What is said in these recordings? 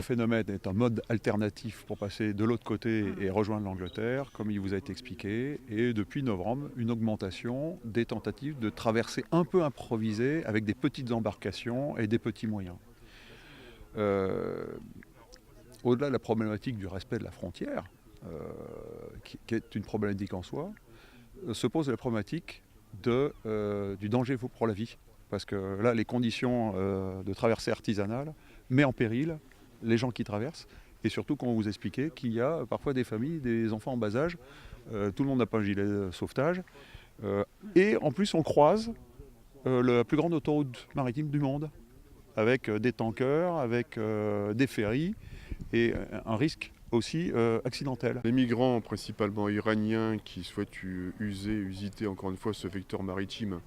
phénomène est un mode alternatif pour passer de l'autre côté et rejoindre l'Angleterre, comme il vous a été expliqué, et depuis novembre, une augmentation des tentatives de traversées un peu improvisées avec des petites embarcations et des petits moyens. Euh, Au-delà de la problématique du respect de la frontière, qui est une problématique en soi, se pose la problématique du danger pour la vie. Parce que là, les conditions de traversée artisanale mettent en péril les gens qui traversent. Et surtout, quand vous expliquez qu'il y a parfois des familles, des enfants en bas âge, tout le monde n'a pas un gilet de sauvetage. Et en plus, on croise la plus grande autoroute maritime du monde, avec des tankers, avec des ferries, et un risque aussi accidentel. Les migrants, principalement iraniens, qui souhaitent usiter encore une fois ce vecteur maritime,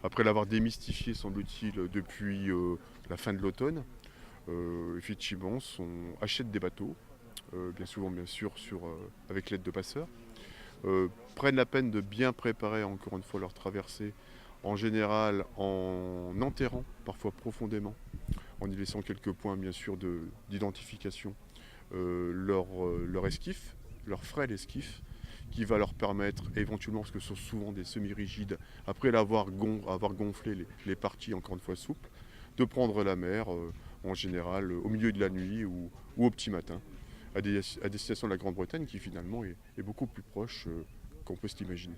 après l'avoir démystifié, semble-t-il, depuis la fin de l'automne, effectivement, achètent des bateaux, bien souvent, bien sûr, avec l'aide de passeurs, prennent la peine de bien préparer, encore une fois, leur traversée, en général en enterrant, parfois profondément, en y laissant quelques points, bien sûr, d'identification, leur esquif, leur frêle esquif, qui va leur permettre éventuellement, parce que ce sont souvent des semi-rigides, après avoir gonflé les parties encore une fois souples, de prendre la mer en général au milieu de la nuit ou au petit matin, à destination de la Grande-Bretagne qui finalement est beaucoup plus proche qu'on peut s'imaginer.